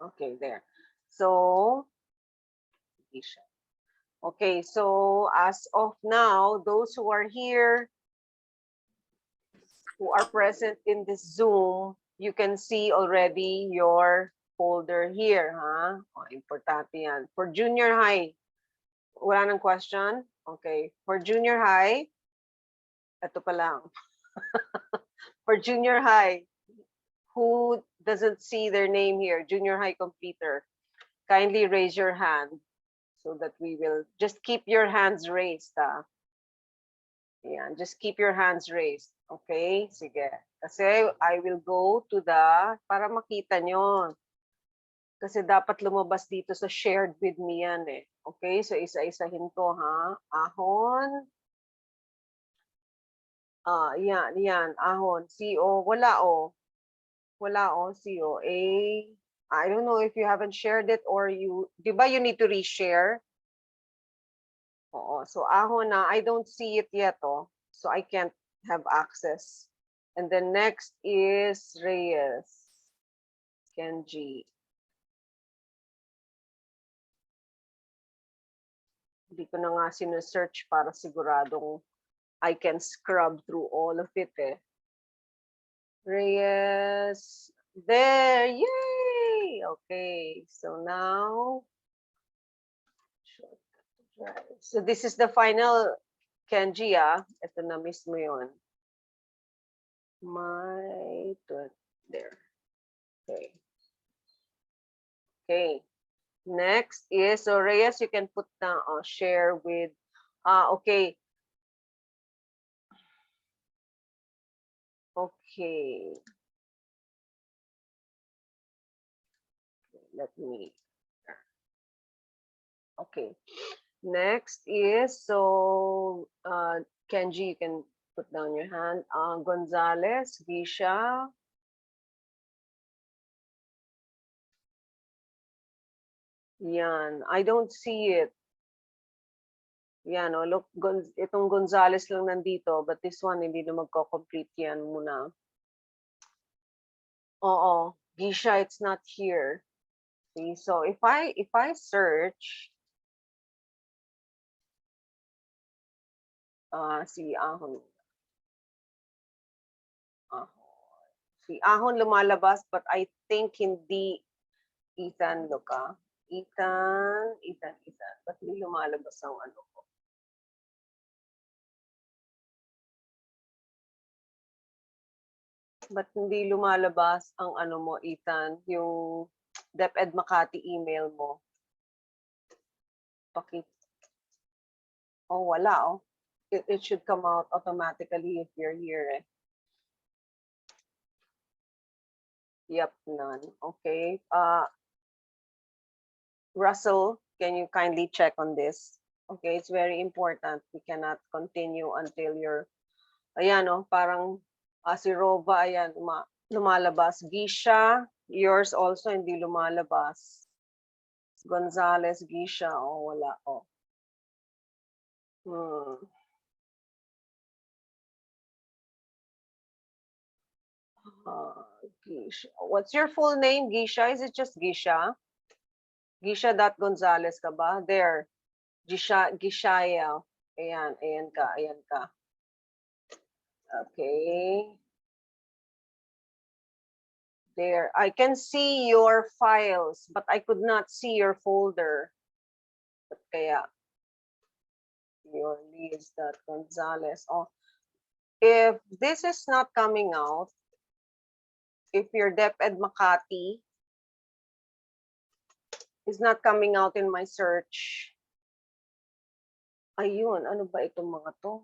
Okay, there. So, okay, so as of now, those who are here, who are present in this Zoom, you can see already your folder here, ha? Oh, importante yan. For junior high, wala nang question? Okay. For junior high, ito pa lang. For junior high, who doesn't see their name here? Junior high completer. Kindly raise your hand so that we will just keep your hands raised. Yeah, just keep your hands raised. Okay, sige. Kasi I will go to the, para makita nyo. Kasi dapat lumabas dito sa shared with me yan eh. Okay, so isa-isahin ko ha. Ahon. Yan, ahon. CO, wala o. Wala o, CO. I don't know if you haven't shared it or you, di ba you need to reshare? Oo, so ahon na, I don't see it yet oh. So I can't have access. And then next is Reyes. Kenji. Hindi ko na nga sinesearch para siguradong I can scrub through all of it eh. Reyes. There, yay! Okay, so now, so this is the final Kenji ah. Ito na mismo yun. There. Okay. Okay. Next is, so Reyes, you can put down share with, okay. Okay. Let me, okay. Next is, so Kenji, you can put down your hand. Gonzalez, Gisha. Yan, I don't see it. Yan, oh, look, itong Gonzalez lang nandito, but this one, hindi na magko-complete yan muna. Oo, Gisha, it's not here. See, so if I search, si Ahon. Si Ahon lumalabas, but I think hindi Ethan, Luka. Ethan. Ba't hindi lumalabas ang ano ko? Ba't hindi lumalabas ang ano mo, Ethan? Yung DepEd Makati email mo. Oh, wala oh. It should come out automatically if you're here eh. Yep, none. Okay. Russell, can you kindly check on this? Okay, it's very important. We cannot continue until you're, ayan oh, parang si Rova, ayan, lumalabas. Gisha, yours also hindi lumalabas. Gonzalez, Gisha, oh, wala oh. Gisha. What's your full name, Gisha? Is it just Gisha? Gisha.Gonzalez ka ba? There. Gishaya. Ayan ka. Okay. There. I can see your files, but I could not see your folder. But kaya, your Liz.Gonzalez. Oh, if this is not coming out, if your DepEd Makati is not coming out in my search, ayun, ano ba itong mga to?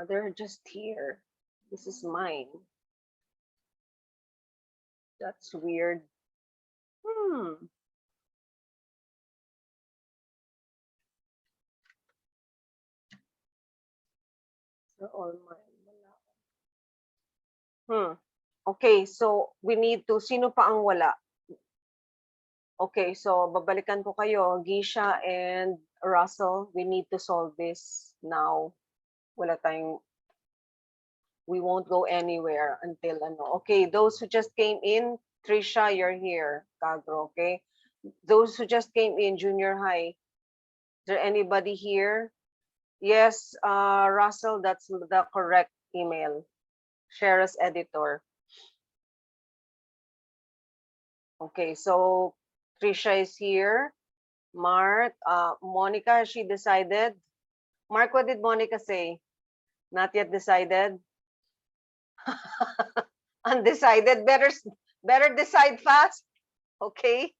They're just here. This is mine. That's weird. So all mine. Okay, so we need to, sino pa ang wala? Okay, so babalikan ko kayo, Gisha and Russell, we need to solve this now. Wala tayong, we won't go anywhere until ano. Okay, those who just came in, Trisha, you're here. Kagro, okay? Those who just came in, junior high, is there anybody here? Yes, Russell, that's the correct email. Share as editor. Okay, so Trisha is here. Mark, Monica, has she decided? Mark, what did Monica say? Not yet decided? Undecided, better decide fast. Okay.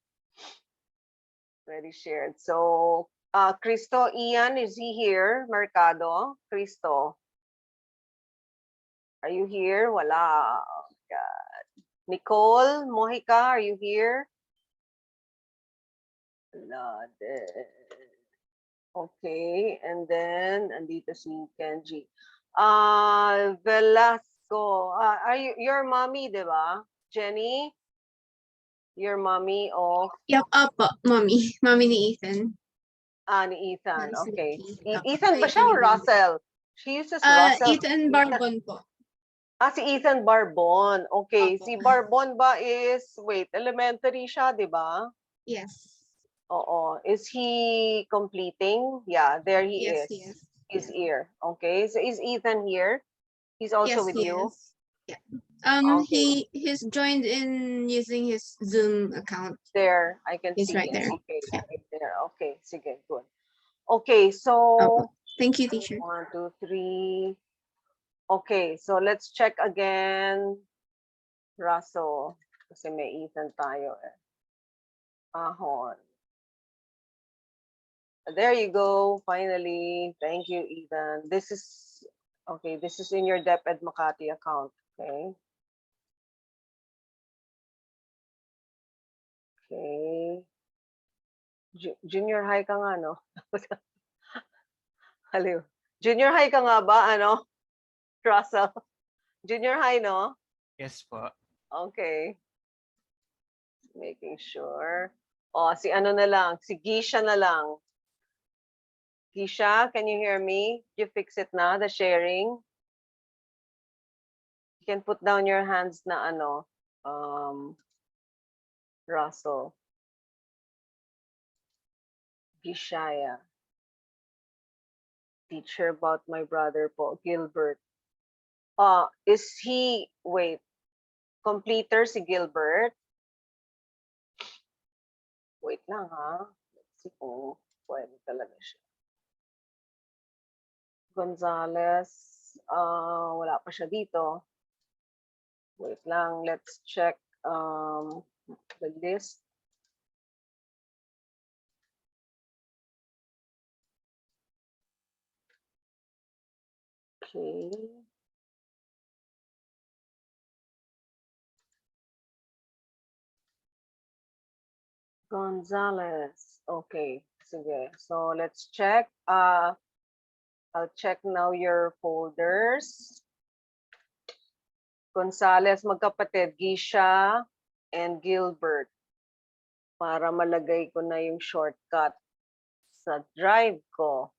Already shared. So, Cristo, Ian, is he here? Mercado, Cristo. Are you here? Wala. Oh, God. Nicole, Mojica, are you here? Wala din. Okay, and then andito si Kenji. Velasco, are you your mommy, di ba? Jenny, your mommy of Yup, opo, mommy. Mommy ni Ethan. ni Ethan. Nice Okay. Opo, Ethan ba sa siya Ethan or Ibon. Russell? She uses Russell. Ethan Barbon po. Si Ethan Barbon. Okay, Opo. si Barbon ba is, wait, elementary siya, di ba? Yes. Oo. Is he completing? Yeah, there he Yes, is. yes. His Yeah. ear. Okay, so is Ethan here? He's also Yes, with he you? is. Yeah. Okay, He's joined in using his Zoom account. there. I can He's see right him. there. Okay, Yeah. right there. Okay, sige, good. Okay, Opo. so Thank you, teacher. 1, 2, 3. Okay, so let's check again. Russell. Kasi may Ethan tayo eh. Ahon. There you go. Finally. Thank you, Ethan. This is, okay, this is in your DepEd Makati account. Okay. Okay. Junior high ka nga, no? Haliw. Junior high ka nga ba, ano? Russell? Junior high, no? Yes po. Okay. Making sure. Oh, si ano na lang, si Gisha na lang. Gisha, can you hear me? You fix it na, the sharing? You can put down your hands na ano, Russell. Gishaya. Teacher about my brother po, Gilbert. Is he, wait, completer si Gilbert? Wait lang ha. Let's see kung pwede talaga siya. Gonzales, wala pa siya dito. Wait lang, let's check the list. Okay. Gonzales. Okay, sige. So let's check. I'll check now your folders. Gonzales, magkapatid, Gisha and Gilbert. Para malagay ko na yung shortcut sa drive ko.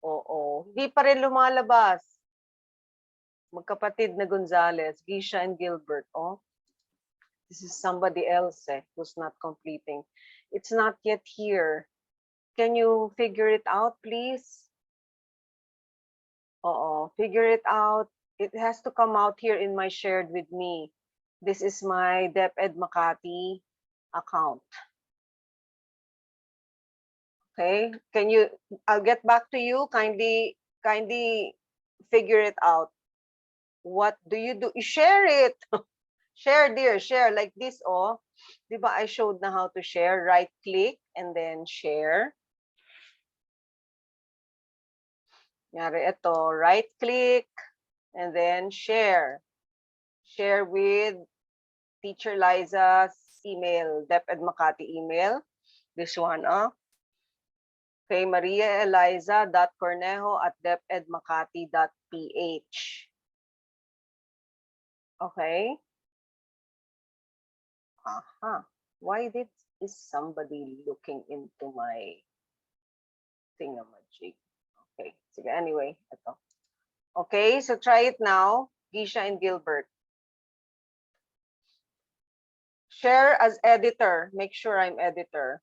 Oo. Hindi pa rin lumalabas. Magkapatid na Gonzales, Gisha and Gilbert. Oh, this is somebody else who's not completing. It's not yet here. Can you figure it out, please? Figure it out. It has to come out here in my shared with me. This is my DepEd Makati account. Okay, can you, I'll get back to you. Kindly figure it out. What do? You share it. Share, dear, share like this. Oh, diba I showed na how to share. Right click and then share. Nyari ito, right click and then share. Share with Teacher Liza's email, DepEd Makati email. This one, Okay, mariaeliza.cornejo@depedmakati.ph. Okay. Why is somebody looking into my thingamajig? Okay, sige, anyway, ito. Okay, so try it now, Gisha and Gilbert. Share as editor. Make sure I'm editor.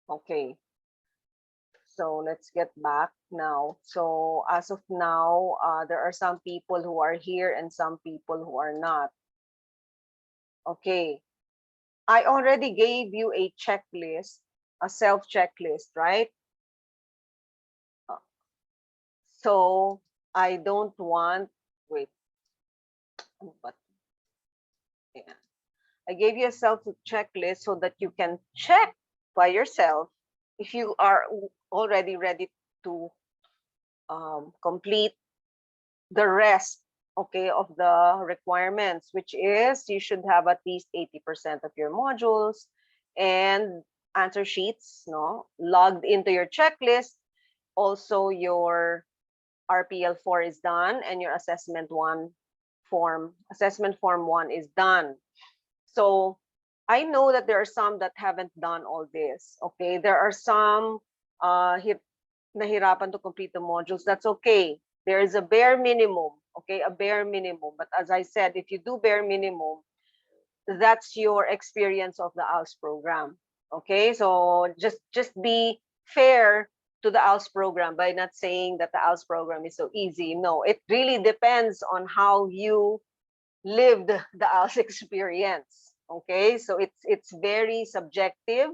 Okay. So let's get back now. So as of now, there are some people who are here and some people who are not. Okay. I already gave you a checklist, a self-checklist, right? So I don't want, wait, ano ba? Yeah. I gave you a self-checklist so that you can check by yourself if you are already ready to complete the rest, okay, of the requirements, which is you should have at least 80% of your modules and answer sheets, no, logged into your checklist. Also, your RPL4 is done and your assessment form 1 is done. So I know that there are some that haven't done all this. Okay, there are some nahirapan to complete the modules. That's okay. There is a bare minimum. Okay, a bare minimum. But as I said, if you do bare minimum, that's your experience of the ALS program. Okay, so just be fair to the ALS program by not saying that the ALS program is so easy. No, it really depends on how you lived the ALS experience. Okay, so it's very subjective.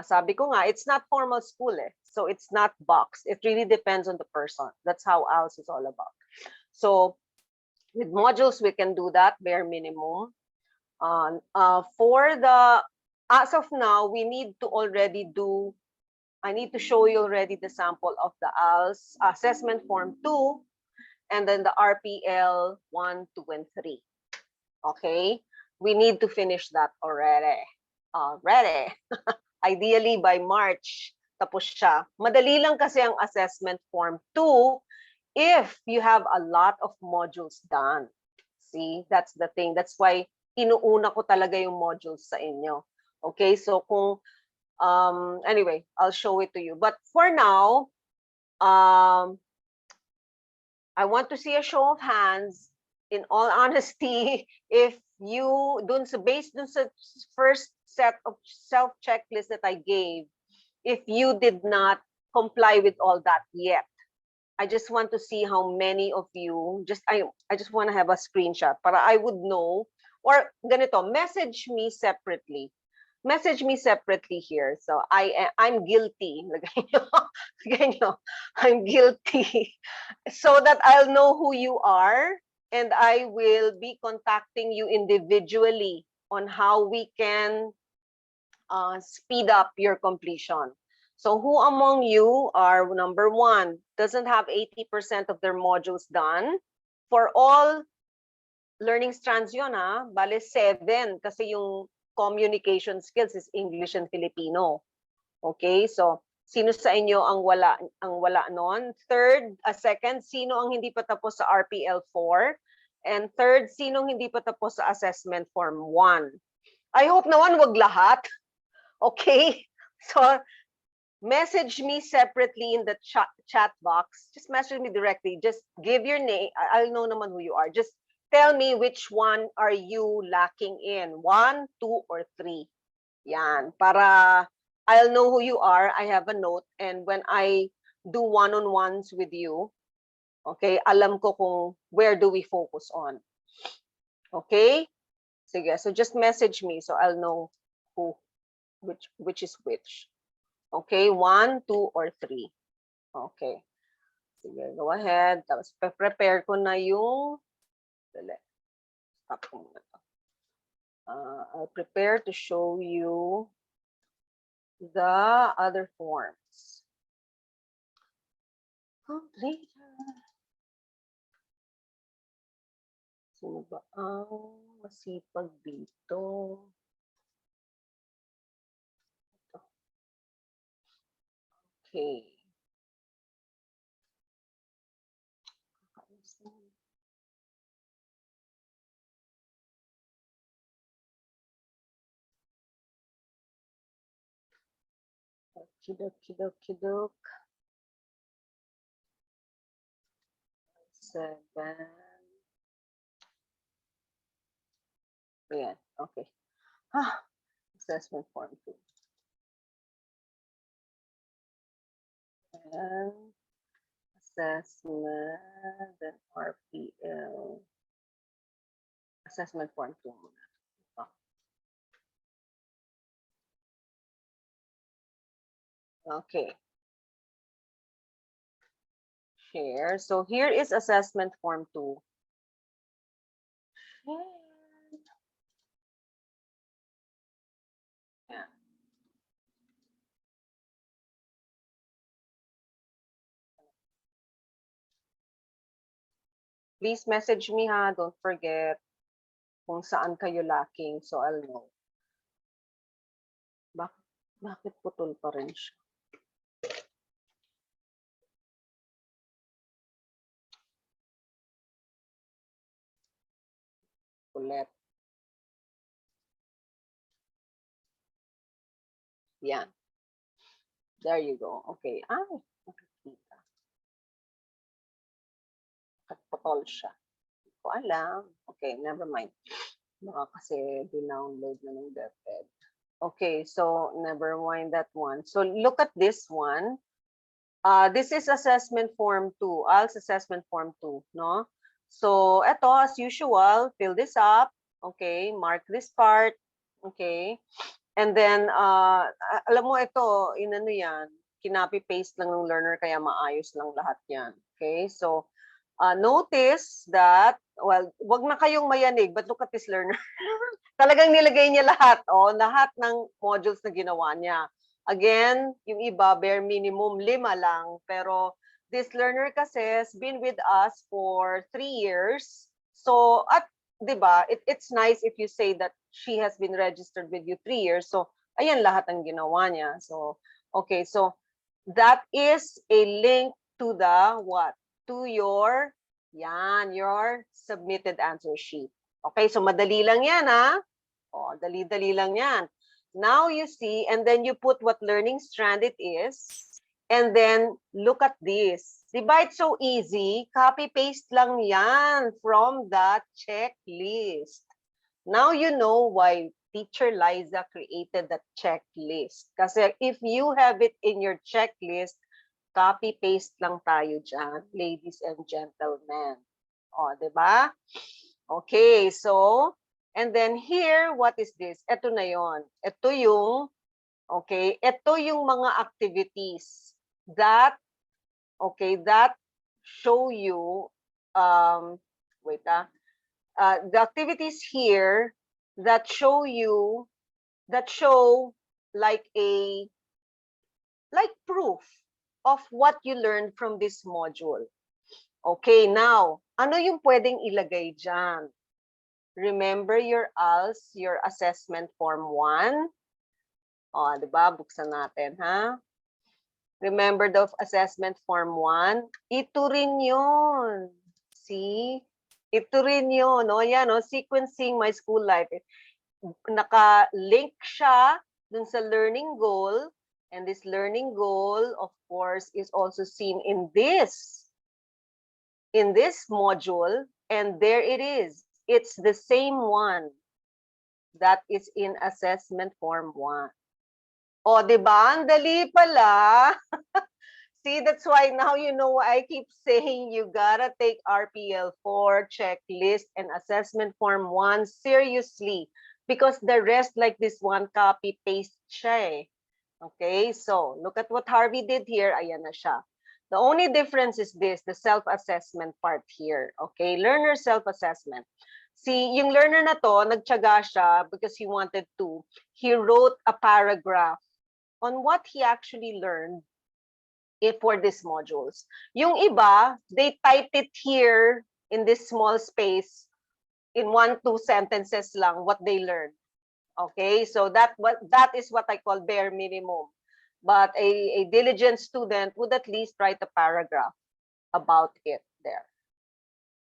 Sabi ko nga, it's not formal school eh. So it's not boxed. It really depends on the person. That's how ALS is all about. So with modules, we can do that bare minimum. For the, as of now, we need to already do, I need to show you already the sample of the ALS assessment form 2 and then the RPL 1, 2, and 3. Okay, we need to finish that already. Ideally by March, tapos siya. Madali lang kasi ang assessment form 2 if you have a lot of modules done. See, that's the thing. That's why inuuna ko talaga yung modules sa inyo. Okay, so kung, anyway, I'll show it to you. But for now, I want to see a show of hands, in all honesty, if you, based dun sa first set of self-checklist that I gave, if you did not comply with all that yet. I just want to see how many of you, I just want to have a screenshot para I would know, or ganito, message me separately. Message me separately here. So I'm guilty. I'm guilty. So that I'll know who you are and I will be contacting you individually on how we can speed up your completion. So who among you are, number 1, doesn't have 80% of their modules done? For all learning strands yun, bale 7 kasi yung communication skills is English and Filipino. Okay, so sino sa inyo ang wala nun? Second, sino ang hindi pa tapos sa RPL 4? And third, sino ang hindi pa tapos sa assessment form 1? I hope naman wag lahat. Okay, so message me separately in the chat box. Just message me directly. Just give your name. I'll know naman who you are. Just tell me which one are you lacking in. 1, 2, or 3. Yan. Para I'll know who you are. I have a note. And when I do one-on-ones with you, okay, alam ko kung where do we focus on. Okay? Sige. So just message me so I'll know who, which is which. Okay, 1, 2, or 3. Okay. Sige, go ahead. Tapos prepare ko na yung, stop ko muna to. I'll prepare to show you the other forms. Complete. Sino ba ang masipag dito? Okay. Okey-dokey. 7. Ayan, okay. Assessment form 2. And assessment, then RPL. Assessment form 2 muna. Okay. Share. So here is assessment form 2. Yeah. Please message me ha, don't forget kung saan kayo lacking, so I'll know. Bakit putol pa rin siya? Ulit. Yan. There you go. Okay. Nakikita. Putol siya. Hindi ko alam. Okay, never mind. Baka kasi dinownload na ng DepEd. Okay, so never mind that one. So look at this one. This is assessment form 2, ALS assessment form 2, no? So ito, as usual, fill this up, okay, mark this part, okay? And then, alam mo ito, inano yan, kinopy-paste lang ng learner, kaya maayos lang lahat yan, okay? So, notice that, well, wag na kayong mayanig, but look at this learner. Talagang nilagay niya lahat, lahat ng modules na ginawa niya. Again, yung iba, bare minimum 5 lang. Pero this learner kasi has been with us for 3 years. So, at, di ba, it's nice if you say that she has been registered with you 3 years. So, ayan lahat ang ginawa niya. So, okay, so that is a link to the what? To your, your submitted answer sheet. Okay, so madali lang yan, ha? Dali-dali lang yan. Now you see, and then you put what learning strand it is, and then look at this. Diba, it's so easy. Copy-paste lang yan from that checklist. Now you know why Teacher Liza created that checklist. Kasi if you have it in your checklist, copy-paste lang tayo dyan, ladies and gentlemen. Diba? Okay, so, and then here, what is this? Ito na yon. Ito yung, okay, ito yung mga activities that, okay, that show you, wait, the activities here that show you, that show like proof of what you learned from this module. Okay, now, ano yung pwedeng ilagay dyan? Remember your ALS, your assessment form 1. Diba? Buksan natin, ha? Remember the assessment form 1? Ito rin yun. See? Ito rin yun. Yan, sequencing my school life. Naka-link siya dun sa learning goal. And this learning goal, of course, is also seen in this module. And there it is. It's the same one that is in assessment form 1. Diba? Ang dali pala. See, that's why now you know why I keep saying you gotta take RPL 4, checklist, and assessment form 1 seriously. Because the rest, like this one, copy-paste siya. Okay, so look at what Harvey did here. Ayan na siya. The only difference is this, the self-assessment part here. Okay, learner self-assessment. See, yung learner na to, nagtiyaga siya because he wanted to. He wrote a paragraph on what he actually learned for these modules. Yung iba, they typed it here in this small space in 1-2 sentences lang what they learned. Okay, so that is what I call bare minimum. But a diligent student would at least write a paragraph about it there.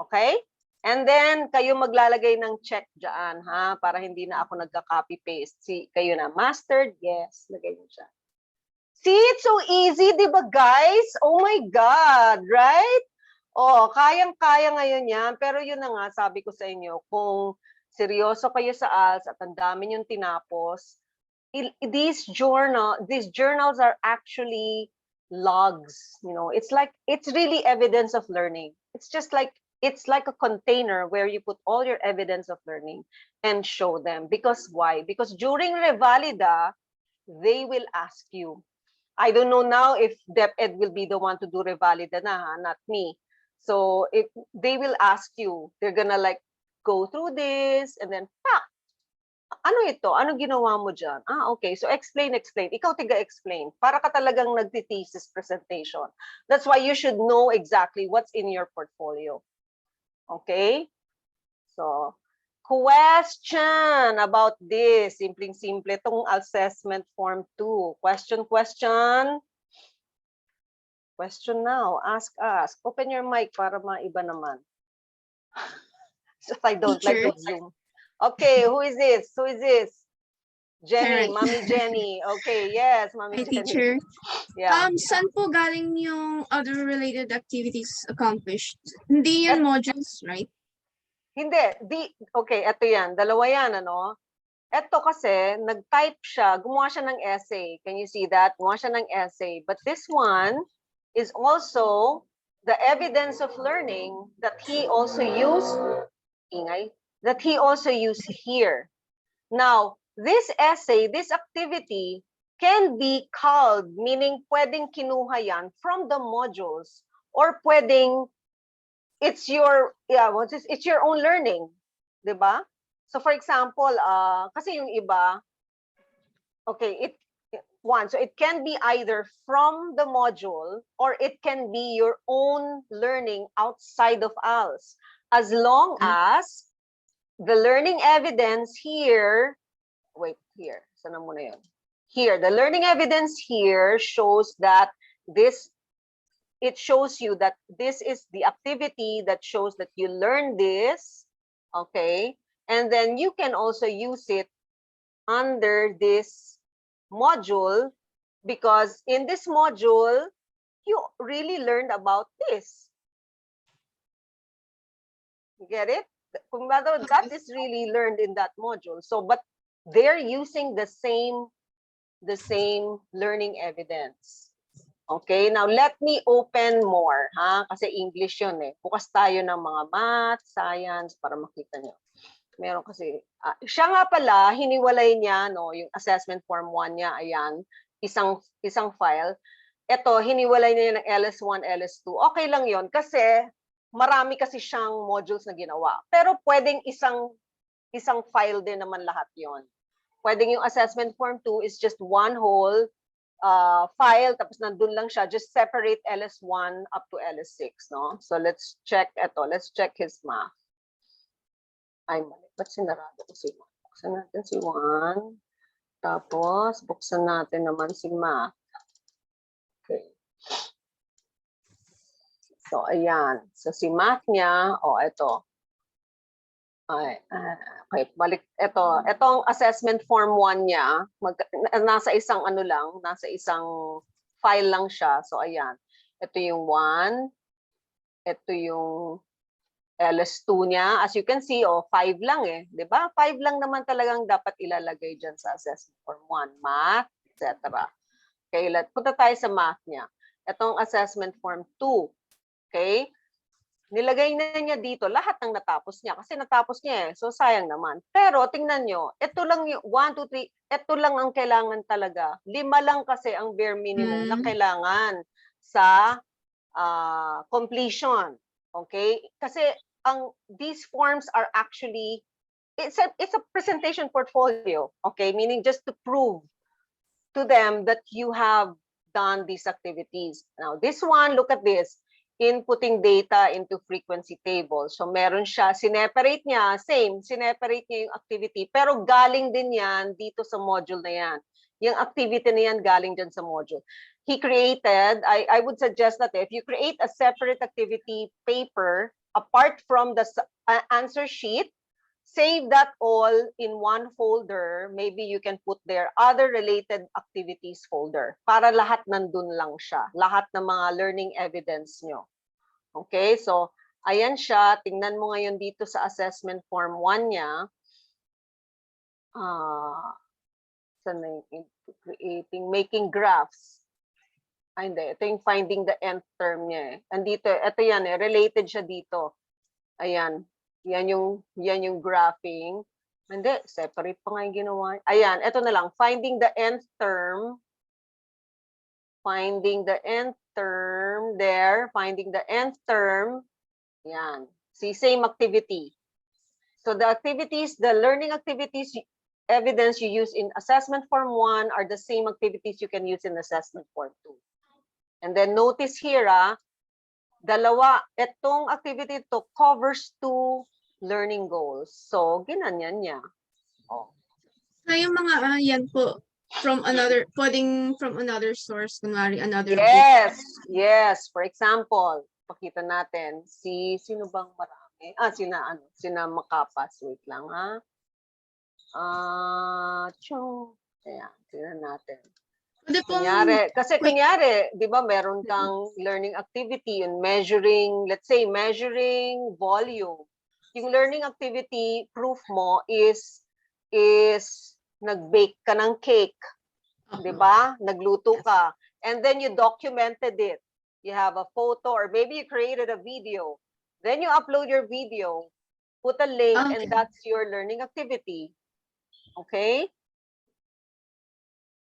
Okay? And then, kayo maglalagay ng check dyan, ha? Para hindi na ako nagka-copy-paste. See, kayo na, mastered? Yes, lagay mo siya. See, it's so easy, di ba, guys? Oh my God, right? Kayang-kaya ngayon yan. Pero yun na nga, sabi ko sa inyo, kung seryoso kayo sa ALS at ang dami niyong tinapos, these journals are actually logs, you know. It's really evidence of learning. It's like a container where you put all your evidence of learning and show them. Because why? Because during Revalida, they will ask you. I don't know now if DepEd will be the one to do Revalida na, not me. So if they will ask you, they're gonna like go through this and then, ano ito? Ano ginawa mo dyan? Okay. So explain. Ikaw tiga-explain. Para ka talagang nagti-thesis presentation. That's why you should know exactly what's in your portfolio. Okay? So, question about this. Simpleng-simple itong assessment form 2. Question. Question now. Ask. Open your mic para maiba naman. So I don't like Teacher. to Zoom. Okay, who is this? Jenny, Alright. Mommy Jenny. Okay, yes, Mommy Hi, Jenny. teacher. Yeah. Saan po galing yung other related activities accomplished? Hindi yan modules, right? Hindi. Okay, eto yan. Dalawa yan, ano? Eto kasi, nag-type siya, gumawa siya ng essay. Can you see that? Gumawa siya ng essay. But this one is also the evidence of learning that he also used, here. Now, this essay, this activity can be called, meaning pwedeng kinuha yan from the modules or pwedeng it's your own learning, 'di ba? So for example, kasi yung iba, okay, so it can be either from the module or it can be your own learning outside of ALS, as long as the learning evidence here, sana muna yun. Here, the learning evidence here shows that it shows you that this is the activity that shows that you learn this, okay? And then you can also use it under this module because in this module, you really learned about this. You get it? That is really learned in that module. So, but they're using the same learning evidence. Okay, now let me open more, ha? Kasi English yun eh. Bukas tayo ng mga math, science, para makita nyo. Meron kasi, siya nga pala, hiniwalay niya, no, yung assessment form 1 niya, ayan, isang file. Ito, hiniwalay niya ng LS1, LS2. Okay lang yon kasi marami kasi siyang modules na ginawa. Pero pwedeng isang file din naman lahat yon. Pwedeng yung assessment form 2 is just one whole file, tapos nandun lang siya, just separate LS1 up to LS6, no? So let's check ito. Let's check his math. Ay, mali. Ba't sinarado ko si 1? Buksan natin si 1. Tapos, buksan natin naman si math. Okay. So, ayan. So, si math niya, ito. Okay, balik. Itong assessment form 1 niya, nasa isang nasa isang file lang siya. So, ayan. Ito yung 1. Ito yung LS2 niya. As you can see, 5 lang eh. Di ba? 5 lang naman talagang dapat ilalagay dyan sa assessment form 1. Math, etc. Okay, punta tayo sa math niya. Itong assessment form 2. Okay? Nilagay na niya dito lahat ng natapos niya kasi natapos niya eh. So sayang naman. Pero tingnan nyo, ito lang yung 1, 2, 3, ito lang ang kailangan talaga. 5 lang kasi ang bare minimum na kailangan sa completion. Okay? Kasi these forms are actually, it's a presentation portfolio. Okay? Meaning just to prove to them that you have done these activities. Now, this one, look at this. Inputting data into frequency table. So meron siya, sineparate niya yung activity, pero galing din yan dito sa module na yan. Yung activity na yan galing dyan sa module. He created, I would suggest that if you create a separate activity paper apart from the answer sheet, save that all in one folder. Maybe you can put there other related activities folder para lahat nandun lang siya. Lahat ng mga learning evidence nyo. Okay, so ayan siya. Tingnan mo ngayon dito sa assessment form 1 niya. saan na yung creating, making graphs. Ay, hindi. Ito yung finding the nth term niya eh. Andito, ito yan eh. Related siya dito. Ayan. Yan yung graphing. Hindi, separate pa nga yung ginawa. Ayan, ito na lang. Finding the nth term. Finding the nth term there. Finding the nth term. Yan. See, same activity. So the activities, the learning activities, evidence you use in assessment form 1 are the same activities you can use in assessment form 2. And then notice here, dalawa, itong activity to covers 2 learning goals. So, ginanyan niya. Oh. So yung mga yan po from another, pwedeng from another source, kunwari another book. Yes, yes. For example, pakita natin, sino bang marami? Sina Makapas. Wait lang, ha? Ayan, tingnan natin. Pwede pong, Kunyari, di ba, meron kang learning activity in measuring, let's say, measuring volume. Yung learning activity, proof mo is nag-bake ka ng cake. Di ba? Nagluto ka. And then you documented it. You have a photo or maybe you created a video. Then you upload your video, put a link, and that's your learning activity. Okay?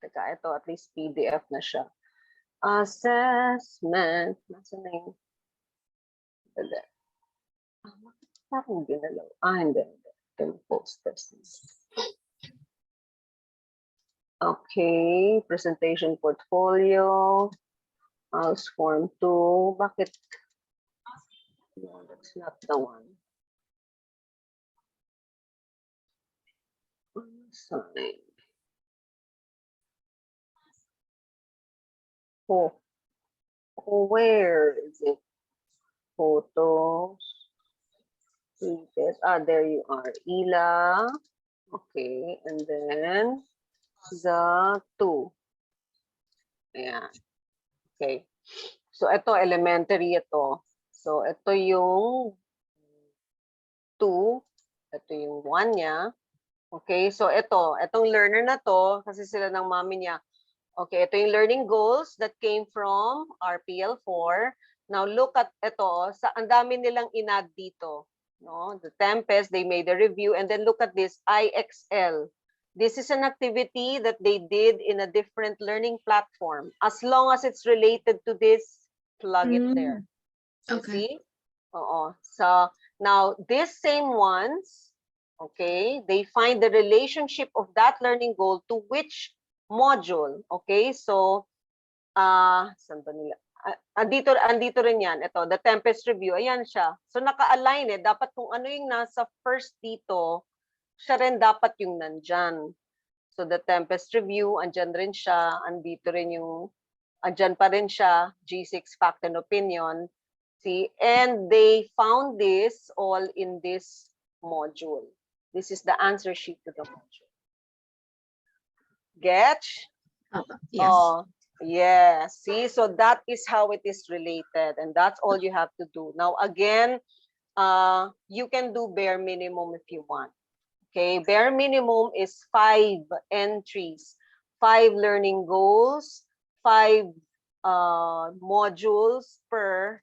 Teka, ito at least PDF na siya. Assessment. Nasaan na yung... Parang ginalaw. Hindi. Ito post this. Okay. Presentation portfolio. House form 2. Bakit? No, that's not the one. Sorry. Oh, where is it? Photos. There you are. Ila. Okay, and then the 2. Ayan. Okay. So, ito, elementary ito. So, ito yung 2. Ito yung 1 niya. Okay, so itong learner na to, kasi sila ng mami niya. Okay, ito yung learning goals that came from RPL4. Now, look at ito. Ang dami nilang inad dito. No? The Tempest, they made a review. And then look at this, IXL. This is an activity that they did in a different learning platform. As long as it's related to this, plug it there. Okay. See? Oo. So, now, these same ones, okay, they find the relationship of that learning goal to which module. Okay, so, saan ba nila? Andito rin yan. Ito, the Tempest Review. Ayan siya. So, naka-align eh. Dapat kung ano yung nasa first dito, siya rin dapat yung nandyan. So, the Tempest Review, andyan rin siya. Andyan pa rin siya. G6 Fact and Opinion. See, and they found this all in this module. This is the answer sheet to the module. Get? Yes. Oh, yes. See, so that is how it is related, and that's all you have to do. Now, again, you can do bare minimum if you want. Okay, bare minimum is 5 entries, 5 learning goals, 5 modules per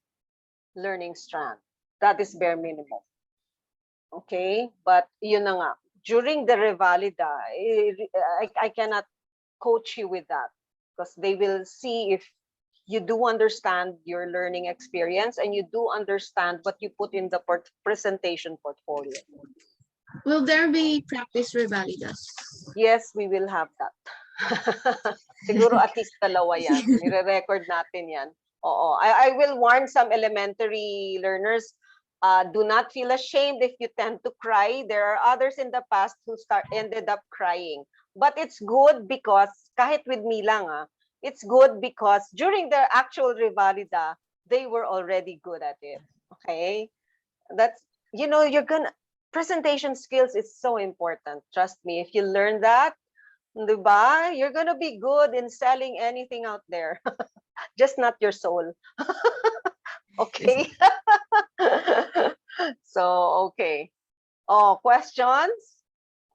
learning strand. That is bare minimum. Okay, but yun na nga. During the revalida, I cannot coach you with that because they will see if you do understand your learning experience and you do understand what you put in the presentation portfolio. Will there be practice revalidas? Yes, we will have that. Siguro at least 2 yan. Nire-record natin yan. Oo. I will warn some elementary learners, do not feel ashamed if you tend to cry. There are others in the past who ended up crying. But it's good because, kahit with me lang, it's good because during the actual revalida, they were already good at it. Okay? That's, presentation skills is so important. Trust me, if you learn that, diba, you're gonna be good in selling anything out there. Just not your soul. Okay? So, okay. Oh, questions?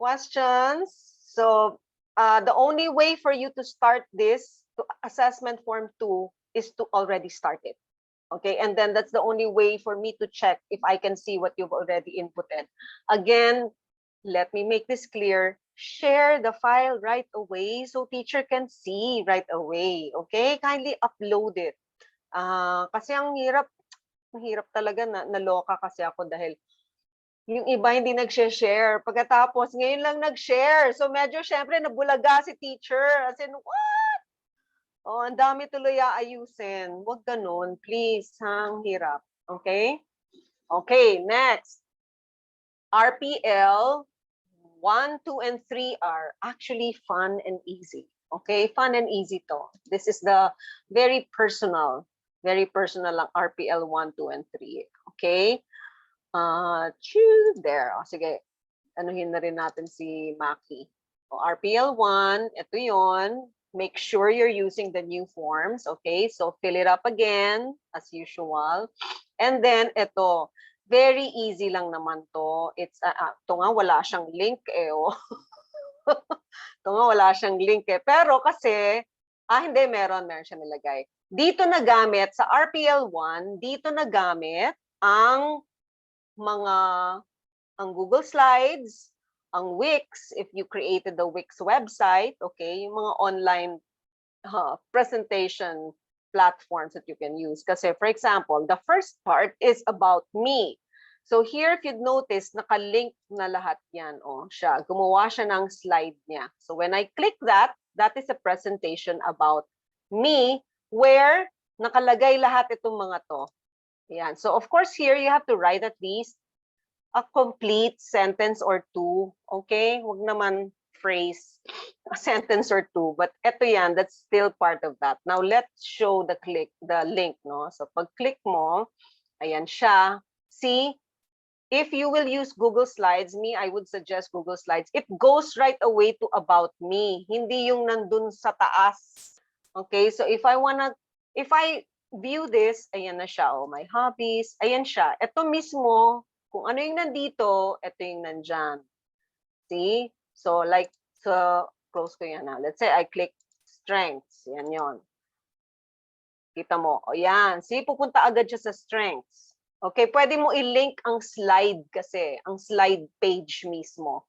Questions? So the only way for you to start this to assessment form 2 is to already start it. Okay, and then that's the only way for me to check if I can see what you've already inputted. Again, let me make this clear. Share the file right away so teacher can see right away. Okay, kindly upload it. Kasi ang hirap talaga na naloka kasi ako dahil yung iba hindi nag-share. Pagkatapos, ngayon lang nag-share. So medyo syempre nabulaga si teacher. As in, what? Oh, ang dami tuloy aayusin. Huwag ganun. Please, ang hirap. Okay? Okay, next. RPL 1, 2, and 3 are actually fun and easy. Okay? Fun and easy to. This is the very personal lang RPL 1, 2, and 3. Okay? Choose there. O, sige. Anuhin na rin natin si Maki. O, RPL 1, ito yon. Make sure you're using the new forms. Okay, so fill it up again as usual. And then ito, very easy lang naman to. It's ito nga wala siyang link eh. Oh. Ito nga wala siyang link eh. Pero kasi hindi, meron siya nilagay. Dito nagamit sa RPL 1, dito nagamit ang Google Slides, ang Wix, if you created the Wix website, okay, yung mga online presentation platforms that you can use. Kasi, for example, the first part is about me. So here, if you'd notice, nakalink na lahat yan. Oh, siya. Gumawa siya ng slide niya. So when I click that, that is a presentation about me where nakalagay lahat itong mga to. Yan. So of course, here you have to write at least a complete sentence or two. Okay? Huwag naman phrase, a sentence or two. But eto yan, that's still part of that. Now, let's show the link. No? So pag-click mo, ayan siya. See, if you will use Google Slides, I would suggest Google Slides. It goes right away to about me. Hindi yung nandun sa taas. Okay? So if I view this, ayan na siya. Oh, my hobbies. Ayan siya. Ito mismo, kung ano yung nandito, ito yung nandyan. See? So, like, close ko yan na. Let's say I click strengths. Yan yon. Kita mo. O yan. See, pupunta agad siya sa strengths. Okay, pwede mo i-link ang slide kasi. Ang slide page mismo.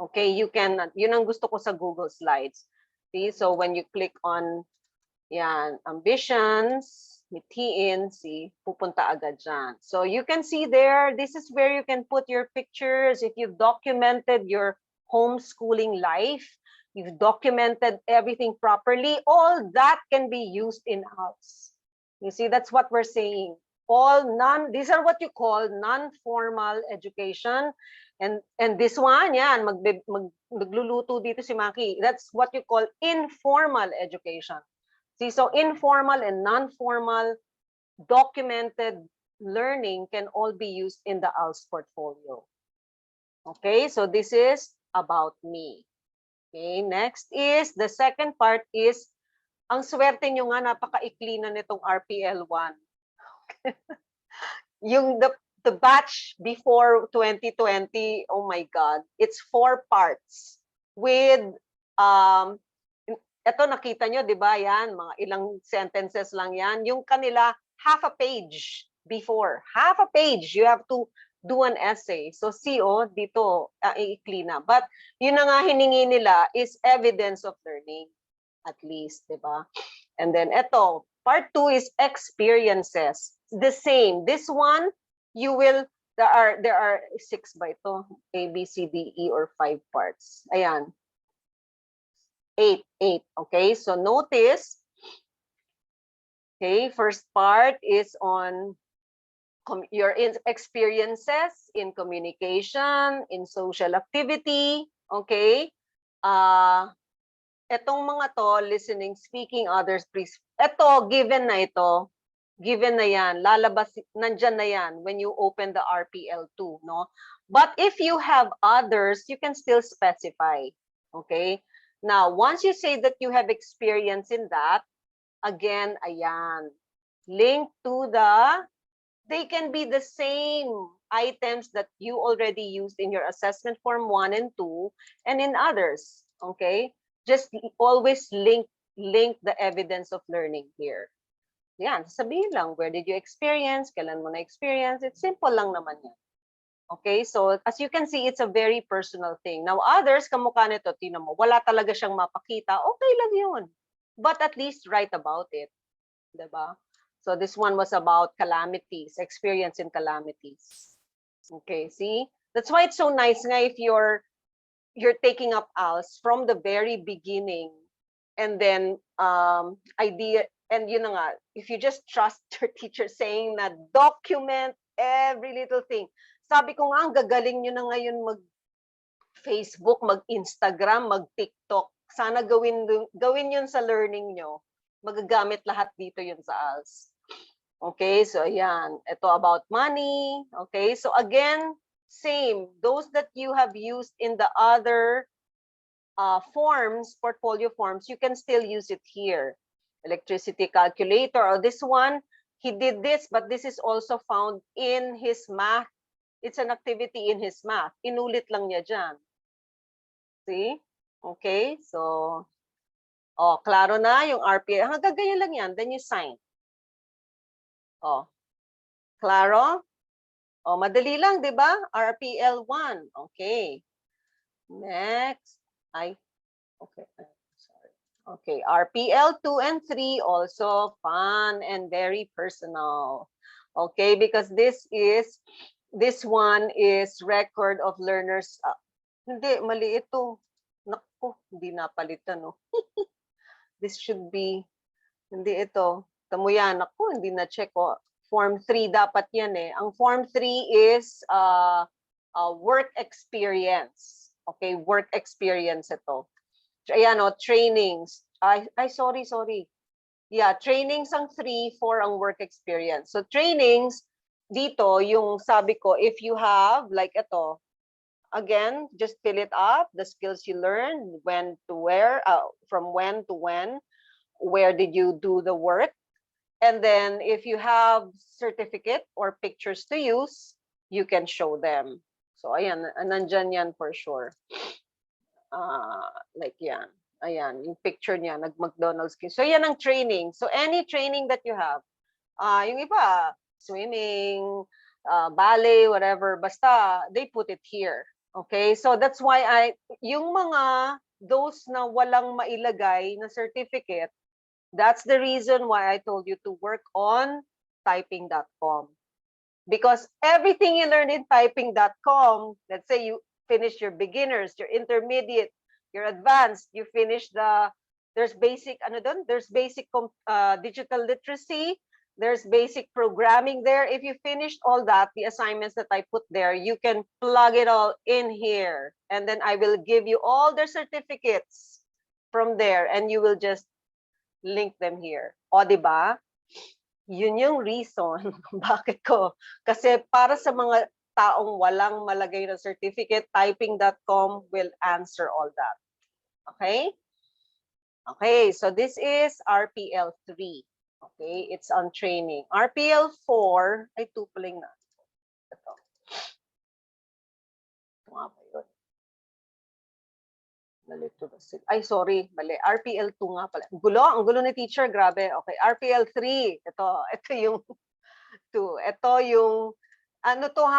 Okay, you can, yun ang gusto ko sa Google Slides. See, so when you click on, yan, ambitions, mitiin, see, pupunta agad dyan. So you can see there, this is where you can put your pictures. If you've documented your homeschooling life, you've documented everything properly, all that can be used in-house. You see, that's what we're saying. These are what you call non-formal education. And this one, yan, magluluto dito si Maki. That's what you call informal education. See, so informal and non-formal documented learning can all be used in the ALS portfolio. Okay, so this is about me. Okay, next is, the second part is, ang swerte nyo nga, napaka-ikli na nitong RPL 1. Yung the batch before 2020, oh my God, it's 4 parts with, ito nakita nyo, di ba yan, mga ilang sentences lang yan. Yung kanila, half a page before. Half a page, you have to do an essay. So see, dito, iikli na. But yun na nga hiningi nila is evidence of learning, at least, di ba? And then ito, part 2 is experiences. The same. This one, you will, there are 6 ba ito? A, B, C, D, E, or 5 parts. Ayan. 8. Okay, so notice, okay, first part is on your experiences in communication, in social activity, okay? Etong mga to, listening, speaking, others, please. Ito, given na ito. Given na yan. Lalabas, nandyan na yan when you open the RPL2, no? But if you have others, you can still specify, okay? Now, once you say that you have experience in that, again, ayan, link to they can be the same items that you already used in your assessment form 1 and 2 and in others. Okay? Just always link the evidence of learning here. Yan, sabihin lang, where did you experience? Kailan mo na-experience? It's simple lang naman yan. Okay, so as you can see, it's a very personal thing. Now, others, kamukha nito, tinan mo, wala talaga siyang mapakita, okay lang yun. But at least write about it. Diba? So this one was about calamities, experience in calamities. Okay, see? That's why it's so nice nga if you're taking up ALS from the very beginning, and then idea, and you know nga, if you just trust your teacher saying na document every little thing. Sabi ko nga, ang gagaling nyo na ngayon mag-Facebook, mag-Instagram, mag-TikTok. Sana gawin yun sa learning nyo. Magagamit lahat dito yun sa ALS. Okay, so ayan. Ito about money. Okay, so again, same. Those that you have used in the other forms, portfolio forms, you can still use it here. Electricity calculator, or this one, he did this, but this is also found in his math. It's an activity in his math. Inulit lang niya dyan. See? Okay, so, klaro na yung RPA. Hanggang ganyan lang yan, then you sign. Klaro? Madali lang, di ba? RPL 1. Okay. Next. Okay. Sorry. Okay, RPL 2 and 3 also fun and very personal. Okay, because this one is record of learners. Hindi, mali ito. Naku, hindi napalitan, no? This should be, hindi ito. Tamo yan, naku, hindi na check. Form 3 dapat yan eh. Ang Form 3 is work experience. Okay, work experience ito. Ayan, trainings. Sorry. Yeah, trainings ang 3, 4 ang work experience. So trainings, dito, yung sabi ko, if you have, like ito, again, just fill it up, the skills you learned, when to where, from when to when, where did you do the work, and then if you have certificate or pictures to use, you can show them. So ayan, nandyan yan for sure. Like yan. Ayan, yung picture niya, nag-McDonald's. So yan ang training. So any training that you have, yung iba, swimming, ballet, whatever, basta they put it here. Okay, so that's why yung mga, those na walang mailagay na certificate, that's the reason why I told you to work on typing.com. Because everything you learn in typing.com, let's say you finish your beginners, your intermediate, your advanced, you finish there's basic, there's basic digital literacy, there's basic programming there. If you finished all that, the assignments that I put there, you can plug it all in here. And then I will give you all the certificates from there, and you will just link them here. O, diba? Yun yung reason bakit ko. Kasi para sa mga taong walang malagay na certificate, typing.com will answer all that. Okay? Okay, so this is RPL 3. Okay, it's on training. RPL 4, ay 2 pala na. Ito. Ito nga ba yun? Ay, sorry, mali. RPL 2 nga pala. Ang gulo ni teacher, grabe. Okay, RPL 3. Ito yung 2. Ito yung,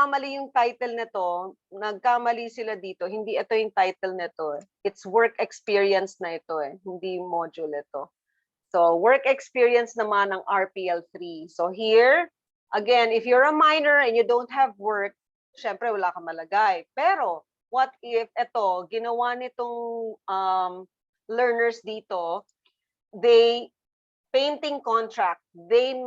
mali yung title nito. Nagkamali sila dito. Hindi ito yung title nito. It's work experience na ito eh. Hindi module ito. So, work experience naman ng RPL 3. So here, again, if you're a minor and you don't have work, syempre wala kang malagay. Pero, what if ito, ginawa nitong learners dito, painting contract, they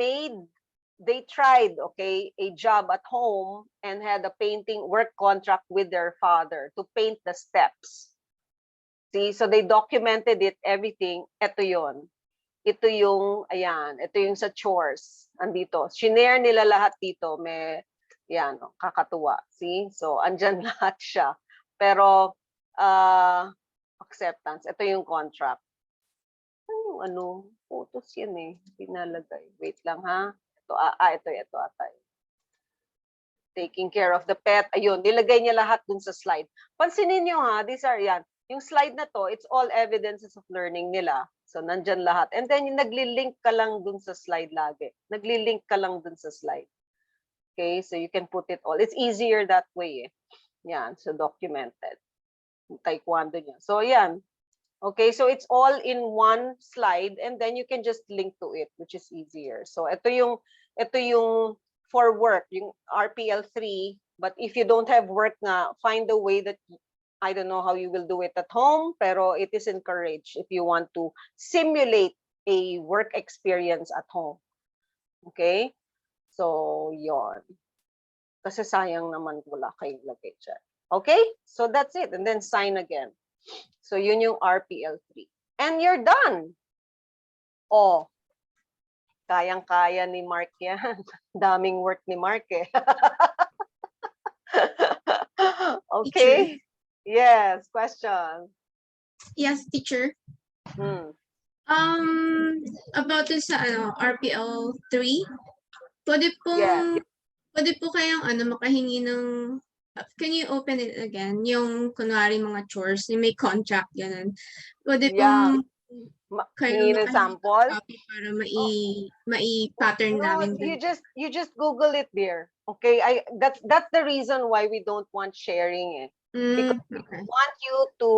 tried, okay, a job at home and had a painting work contract with their father to paint the steps. See, so they documented it, everything. Ito yon. Ito yung, ayan, ito yung sa chores. Andito. Shinare nila lahat dito. May, yan, kakatuwa. See? So, andyan lahat siya. Pero, acceptance. Ito yung contract. Yung photos yan eh. Pinalagay. Wait lang ha. Ito ata. taking care of the pet. Ayun, nilagay niya lahat dun sa slide. Pansinin niyo ha, these are yan. Yung slide na to, it's all evidences of learning nila. So, nandyan lahat. And then, yung nagli-link ka lang dun sa slide lagi. Nagli-link ka lang dun sa slide. Okay, so you can put it all. It's easier that way. Yan, so documented. Taekwondo niya. So, yan. Okay, so it's all in one slide and then you can just link to it, which is easier. So, ito yung for work, yung RPL3. But if you don't have work nga, find a way that, I don't know how you will do it at home, pero it is encouraged if you want to simulate a work experience at home. Okay? So, yon. Kasi sayang naman wala kayong lagay dyan. Okay? So, that's it. And then sign again. So, yun yung RPL3. And you're done. Oh, kayang-kaya ni Mark yan. Daming work ni Mark eh. Okay? Yes, question. Yes, teacher. Hmm. About this RPL 3, pwede Yeah. po kayang makahingi ng, can you open it again? Yung kunwari mga chores, yung may contract, ganun. Pwede Yeah. pong Hingi ng sample? copy para mai-pattern No, namin. you just Google it there. Okay, that's the reason why we don't want sharing it. Because Okay. we want you to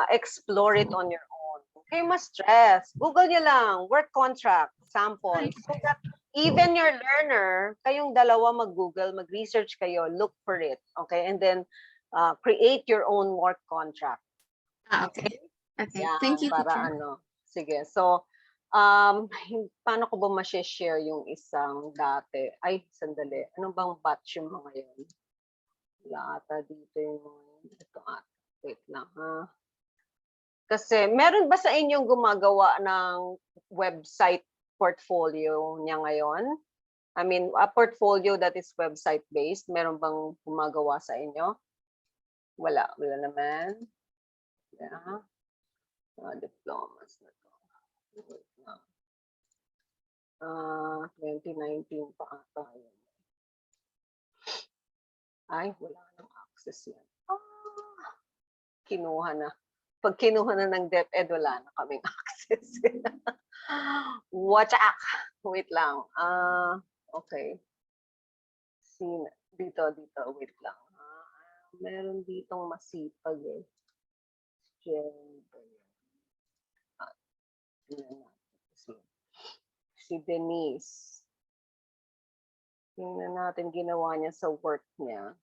explore it on your own. Okay, mas stress. Google nyo lang, work contract, sample. So that even your learner, kayong dalawa mag-Google, mag-research kayo, look for it. Okay, and then create your own work contract. Okay. Okay, Yan, thank you, para teacher. Sige, so, paano ko ba ma-share yung isang dati? Ay, sandali. Ano bang batch yung mga yun? Wala ata dito yung mga yun. Ito ata. Wait lang, ha? Kasi, meron ba sa inyong gumagawa ng website portfolio niya ngayon? I mean, a portfolio that is website-based. Meron bang gumagawa sa inyo? Wala naman. Yeah. Diplomas na to. 2019 pa ata yun. Ay, wala nang access yan. Kinuha na. Pag kinuha na ng DepEd, wala na kaming access. Watch out! Wait lang. Okay. Dito, wait lang. Meron ditong masipag eh. Si Denise. Tingnan natin ginawa niya sa work niya.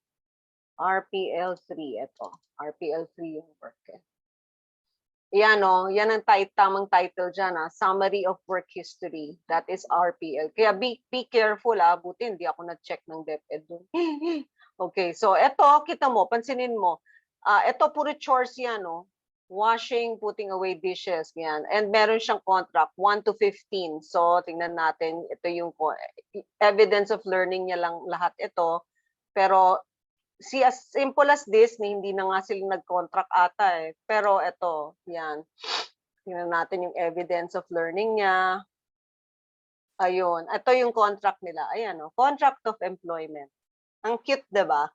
RPL3, ito. RPL3 yung work eh. Yan o, yan ang tamang title dyan Summary of Work History. That is RPL. Kaya be careful buti hindi ako na-check ng DepEd dun. Okay, so ito, kita mo, pansinin mo. Ito puro chores yan Washing, putting away dishes, yan. And meron siyang contract, 1 to 15. So, tingnan natin, ito yung evidence of learning niya lang lahat ito. Pero, see, as simple as this, hindi na nga sila nag-contract ata eh. Pero ito, yan. Tingnan natin yung evidence of learning niya. Ayun, ito yung contract nila. Ayan contract of employment. Ang cute, diba?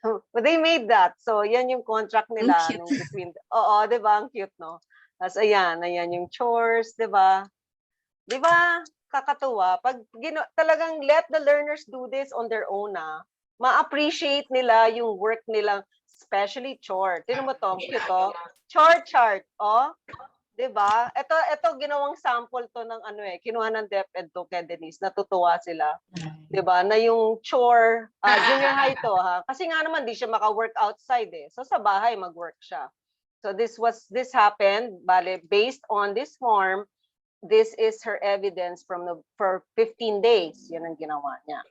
But they made that. So, yan yung contract nila. Between, oo, di ba? Ang cute, no? Tapos, ayan yung chores, di ba? Di ba? Kakatuwa. Pag talagang let the learners do this on their own, ma-appreciate nila yung work nila, especially chore. Tignan mo to, cute, Chore chart, di ba? Ito ginawang sample to ng kinuha ng DepEd to kay Denise. Natutuwa sila. Di ba? Na yung chore, junior high to Kasi nga naman di siya maka-work outside eh. So sa bahay mag-work siya. So this happened, based on this form, this is her evidence for 15 days. Yan ang ginawa niya.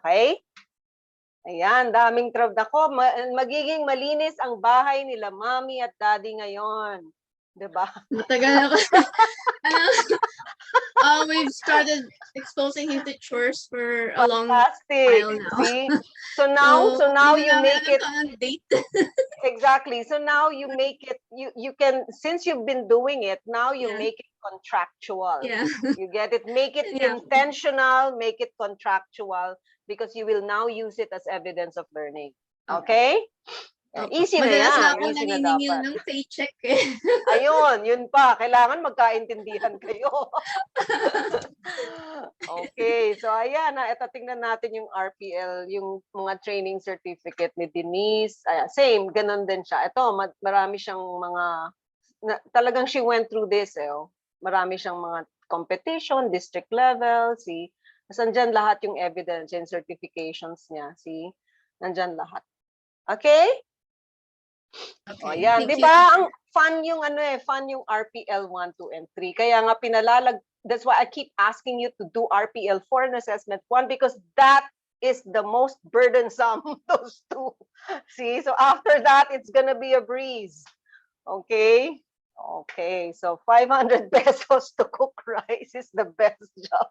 Okay? Ayan, daming ako. Magiging malinis ang bahay nila mami at daddy ngayon. Diba? Matagal ako. We've started exposing him to chores for a long while now. See? So now you make it date. Exactly. So now you make it you can, since you've been doing it, now you make it contractual. Yeah. You get it? Make it intentional, make it contractual, because you will now use it as evidence of learning. Okay. Okay? Opo. Easy na Madalas yan. na ako Easy na naniningil dapat. ng paycheck eh. Ayun, yun pa. Kailangan magkaintindihan kayo. Okay, so ayan na, ito tingnan natin yung RPL, yung mga training certificate ni Denise. Same, ganun din siya. Ito, marami siyang mga, talagang she went through this. Marami siyang mga competition, district level, see. Nandyan lahat yung evidence and certifications niya, see. Nandyan lahat. Okay? O Okay. yan, Thank 'di you. ba? Ang fun yung fun yung RPL 1, 2 and 3. Kaya nga that's why I keep asking you to do RPL 4 and assessment 1 because that is the most burdensome those two. See? So after that, it's gonna be a breeze. Okay? Okay. So 500 pesos to cook rice is the best job.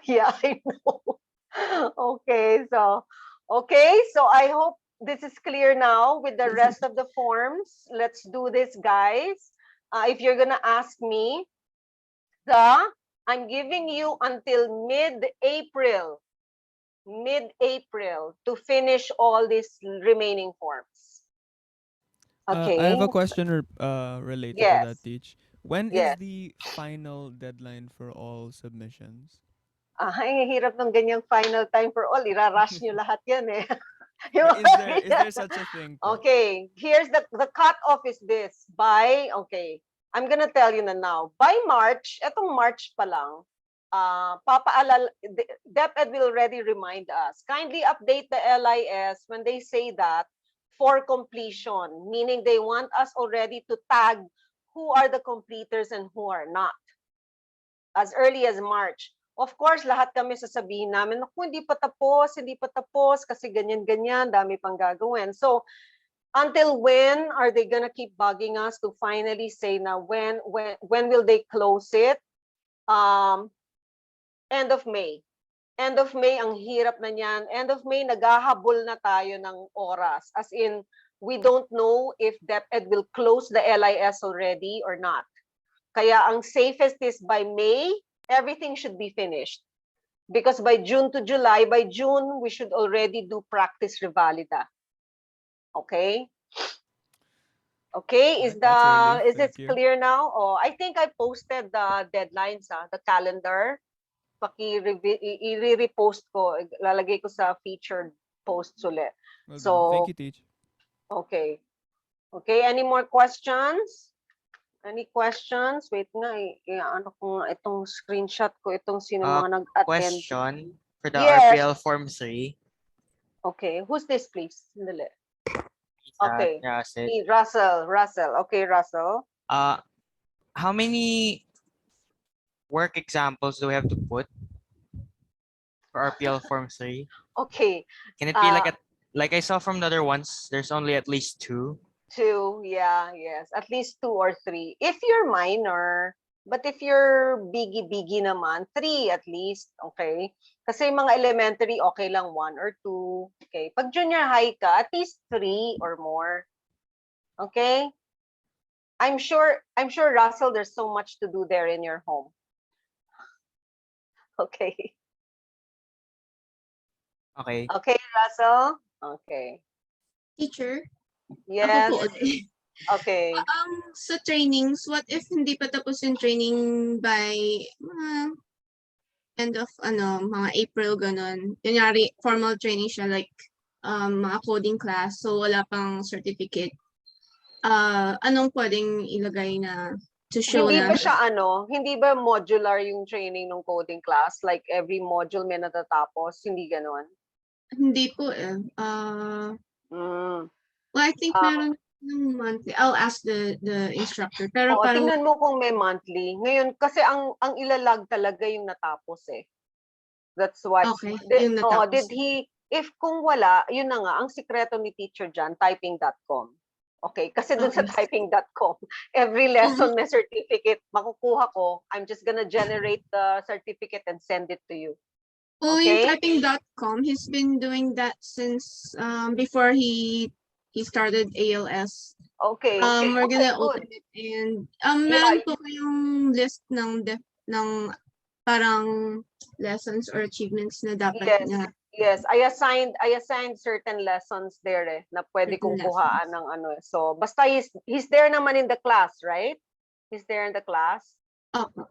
Yeah, I know. Okay, so I hope this is clear now with the rest of the forms. Let's do this, guys. If you're gonna ask me, I'm giving you until mid-April to finish all these remaining forms. Okay. I have a question related to that, Yes. Teach. When Yes. is the final deadline for all submissions? Ay, hirap ng ganyang final time for all. Irarush nyo lahat yan eh. Is there such a thing po? Okay, here's the cutoff is this. Okay, I'm gonna tell you na now. By March, etong March pa lang, DepEd will already remind us. Kindly update the LIS when they say that for completion, meaning they want us already to tag who are the completers and who are not. As early as March. Of course, lahat kami sasabihin namin, naku, hindi pa tapos, kasi ganyan-ganyan, dami pang gagawin. So, until when are they gonna keep bugging us to finally say na when will they close it? End of May. End of May, ang hirap na niyan. End of May, naghahabol na tayo ng oras. As in, we don't know if DepEd will close the LIS already or not. Kaya ang safest is by May, everything should be finished. Because by June to July, by June, we should already do practice revalida. Okay? Okay, is this clear now? Oh, I think I posted the deadlines, the calendar. I-repost ko, lalagay ko sa featured posts ulit. Well, So, thank you, Teach. Okay. Okay, any more questions? Any questions? Wait nga, ano ko nga itong screenshot ko, itong sino mga nag-attend. Question for the Yes. RPL Form 3. Okay, who's this please? Sandali. Sa Okay. Russell. Russell. Okay, Russell. How many work examples do we have to put for RPL Form 3? Okay. Can it be like I saw from the other ones, there's only at least 2? 2, yeah, yes. At least 2 or 3. If you're minor, but if you're biggie naman, 3 at least, okay? Kasi mga elementary, okay lang 1 or 2. Okay. Pag junior high ka, at least 3 or more. Okay? I'm sure, Russell, there's so much to do there in your home. Okay. Okay. Okay, Russell? Okay. Teacher? Yes. Ako po ulit. Okay. Sa trainings, what if hindi pa tapos yung training by end of mga April ganun. Kunyari, formal training siya like mga coding class, so wala pang certificate. Anong pwedeng ilagay na to show Hindi na ba siya hindi ba modular yung training ng coding class? Like every module may natatapos? Hindi ganon? Hindi po eh. Well, I think meron ng monthly. I'll ask the instructor. Pero parang tingnan mo kung may monthly. Ngayon, kasi ang ilalag talaga yung natapos eh. That's why. okay, yung natapos. Kung wala, yun na nga, ang sikreto ni teacher dyan, typing.com. Okay, kasi dun sa typing.com, every lesson may certificate, makukuha ko, I'm just gonna generate the certificate and send it to you. Oh, Okay? yung typing.com, he's been doing that since before he started ALS. Okay. We're gonna good. open it and meron po kayong list ng parang lessons or achievements na dapat Yes. na Yes, I assigned certain lessons there na pwede Certain kong kuhaan lessons. ng ano. So, basta he's there naman in the class, right? He's there in the class Opo.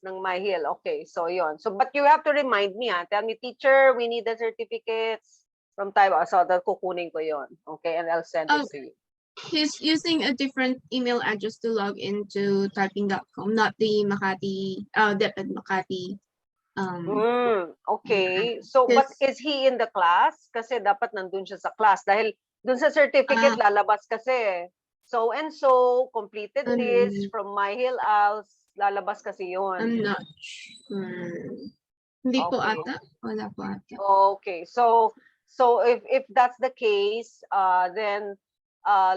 ng My Hill. Okay, so yon. So, but you have to remind me, tell me, teacher, we need the certificates from Taiwan. So, kukunin ko yon. Okay, and I'll send it to you. He's using a different email address to log into typing.com, not the Makati, DepEd Makati. Okay. So, but Yes. is he in the class? Kasi dapat nandun siya sa class. Dahil dun sa certificate, lalabas kasi. So and so, completed this from My Hill Als. Lalabas kasi yon. I'm not sure. Hindi po Okay. ata. Wala po ata. Okay. So if that's the case, then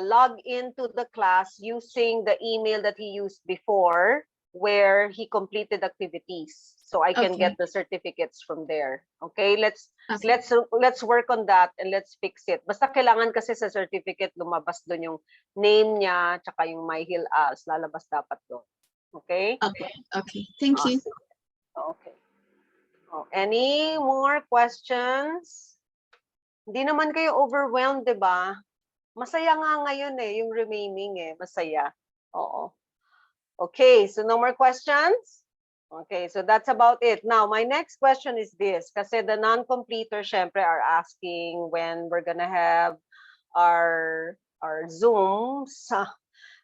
log into the class using the email that he used before, where he completed activities. So I can get the certificates from there. Okay, let's work on that and let's fix it. Basta kailangan kasi sa certificate lumabas doon yung name niya tsaka yung My Hill Als, lalabas dapat doon. Okay? Okay. Thank you. Okay. Oh, any more questions? Hindi naman kayo overwhelmed, 'di ba? Masaya nga ngayon yung remaining masaya. Oo. Okay, so no more questions? Okay, so that's about it. Now, my next question is this, kasi the non-completers syempre are asking when we're gonna have our Zooms.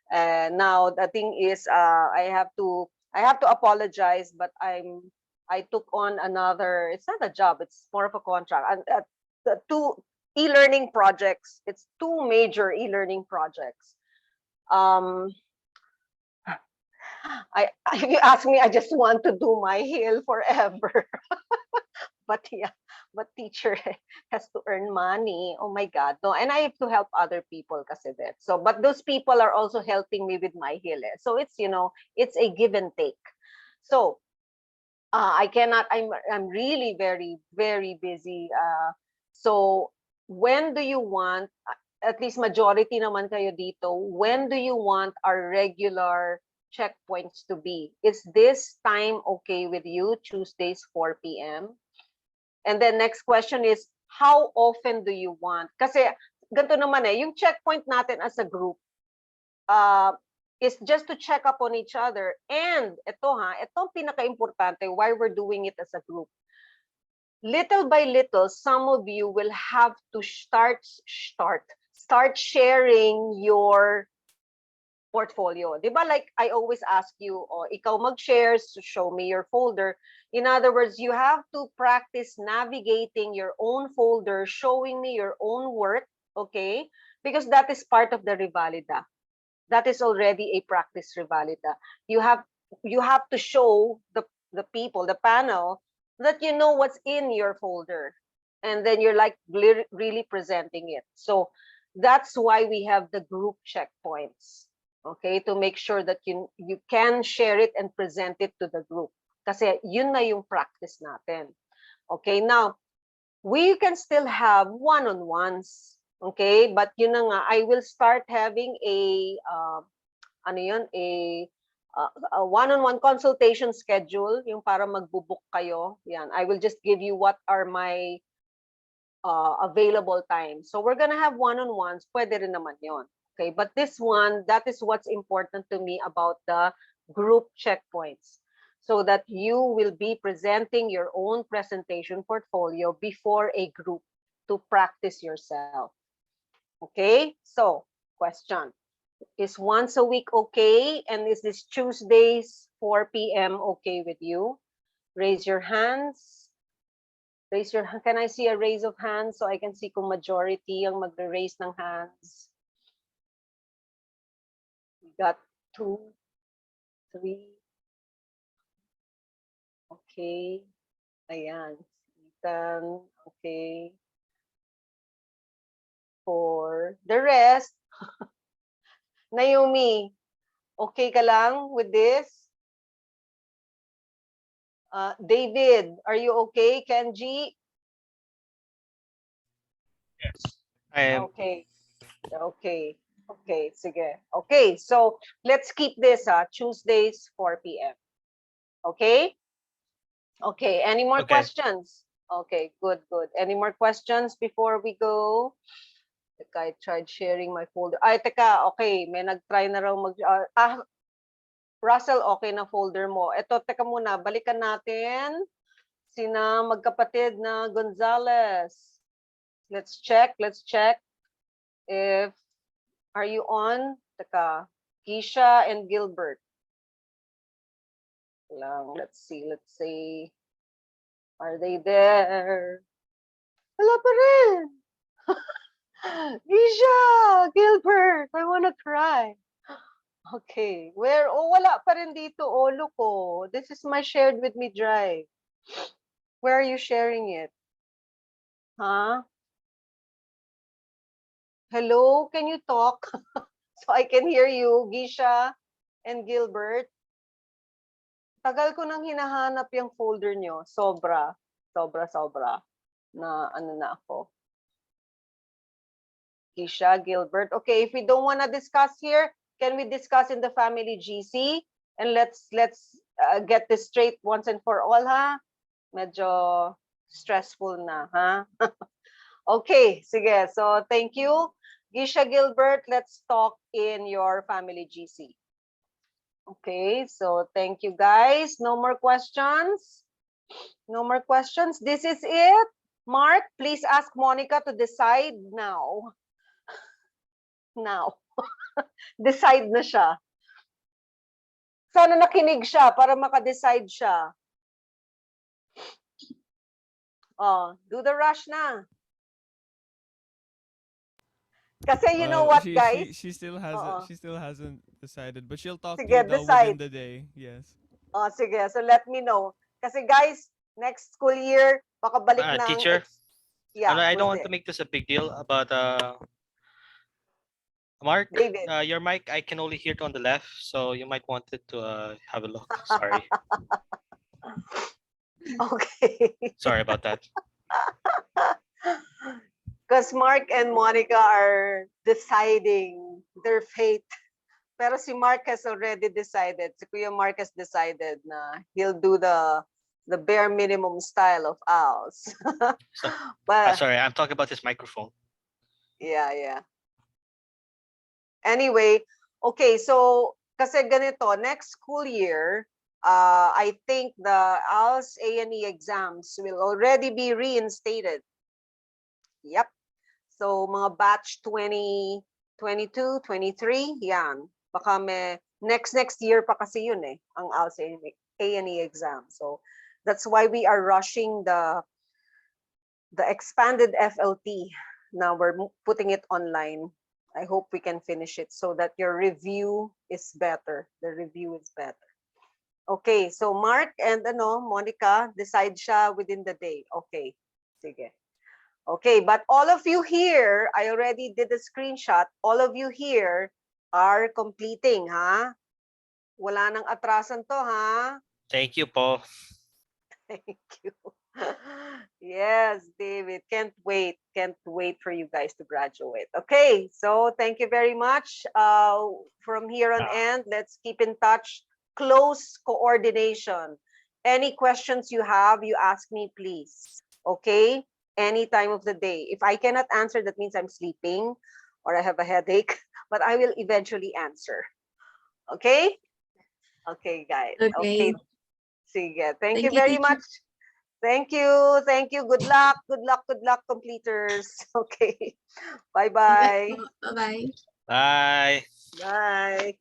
Now, the thing is, I have to apologize, but I took on another, it's not a job, it's more of a contract. And the two e-learning projects, it's two major e-learning projects. If you ask me, I just want to do My Hill forever. But yeah, but teacher has to earn money. Oh my God. No, and I have to help other people kasi that. So, but those people are also helping me with My Hill. So it's, it's a give and take. So I cannot, I'm really very, very busy. So when do you want, at least majority naman kayo dito, when do you want our regular checkpoints to be? Is this time okay with you? Tuesdays, 4 p.m.? And then next question is, how often do you want? Kasi ganito naman yung checkpoint natin as a group is just to check up on each other. And itong pinaka-importante why we're doing it as a group. Little by little, some of you will have to start sharing your portfolio. Diba, like I always ask you, ikaw mag-share, show me your folder. In other words, you have to practice navigating your own folder, showing me your own work, okay? Because that is part of the Revalida. That is already a practice Revalida. You have to show the people, the panel, that you know what's in your folder. And then you're like really presenting it. So that's why we have the group checkpoints. Okay, to make sure that you can share it and present it to the group. Kasi yun na yung practice natin. Okay, now, we can still have one-on-ones. Okay, but yun na nga, I will start having a one-on-one consultation schedule, yung para magbubook kayo. Yan, I will just give you what are my available times. So we're gonna have one-on-ones, pwede rin naman yun. Okay, but this one, that is what's important to me about the group checkpoints, so that you will be presenting your own presentation portfolio before a group to practice yourself. Okay, so question, is once a week okay? And is this Tuesdays, 4 p.m. okay with you? Raise your hands. Can I see a raise of hands so I can see kung majority ang magre-raise ng hands? We got 2, 3. Okay. Ayan. Ethan. Okay. 4. The rest. Naomi, okay ka lang with this? David, are you okay? Kenji? Yes, I am. Okay. Okay. Okay, sige. Okay, so let's keep this Tuesdays, 4 p.m. Okay? Okay, any more Okay. questions? Okay, good, good. Any more questions before we go? Teka, I tried sharing my folder. Ay, teka, okay, may nag-try na raw Russell, okay na folder mo. Ito, teka muna, balikan natin sina magkapatid na Gonzales. Let's check if, are you on? Teka, Keisha and Gilbert. Let's see. Are they there? Wala pa rin. Keisha, Gilbert, I wanna cry. Okay, where? Oh, wala pa rin dito. Oh, look, oh. This is my shared with me drive. Where are you sharing it? Huh? Hello, can you talk? So I can hear you, Gisha and Gilbert. Tagal ko nang hinahanap yung folder nyo. Sobra. Na ano na ako. Gisha, Gilbert. Okay, if we don't want to discuss here, can we discuss in the family GC? And let's get this straight once and for all, ha? Medyo stressful na, ha? Okay, sige. So thank you. Gisha, Gilbert, let's talk in your family GC. Okay, so thank you guys. No more questions? No more questions? This is it? Mark, please ask Monica to decide now. Now. Decide na siya. Sana nakinig siya para makadecide siya. Oh, do the rush na. Kasi you know what, guys? She still Oo. hasn't decided, but she'll talk Sige, to you though decide. within the day. Yes. Oh, sige. So let me know. Kasi guys, next school year, baka balik na ang Teacher, yeah, I don't who's want to there? make this a big deal, but Mark, David. your mic, I can only hear it on the left, so you might want it to have a look. Sorry. Okay. Sorry about that. Because Mark and Monica are deciding their fate. Pero si Mark has already decided. Si Kuya Mark has decided na he'll do the bare minimum style of owls. So- But sorry, I'm talking about this microphone. yeah. Anyway, okay, so kasi ganito, next school year, I think the ALS A&E exams will already be reinstated. Yep. So mga batch 2022, 23, yan. Baka may next year pa kasi yun eh, ang ALS A&E exam. So that's why we are rushing the expanded FLT. Now we're putting it online. I hope we can finish it so that your review is better. The review is better. Okay, so Mark and Monica, decide siya within the day. Okay, sige. Okay, but all of you here, I already did a screenshot. All of you here are completing, ha? Wala nang atrasan to, ha? Thank you, Paul. Thank you. Yes, David, can't wait for you guys to graduate. Okay, so thank you very much. From here on end, let's keep in touch. Close coordination. Any questions you have, you ask me, please. Okay, any time of the day. If I cannot answer, that means I'm sleeping or I have a headache, but I will eventually answer. Okay? Okay, guys. Okay. Sige. Thank Thank you you, very teacher. much. Thank you. Good luck, completers. Okay. Bye-bye. Bye-bye. Bye. Bye.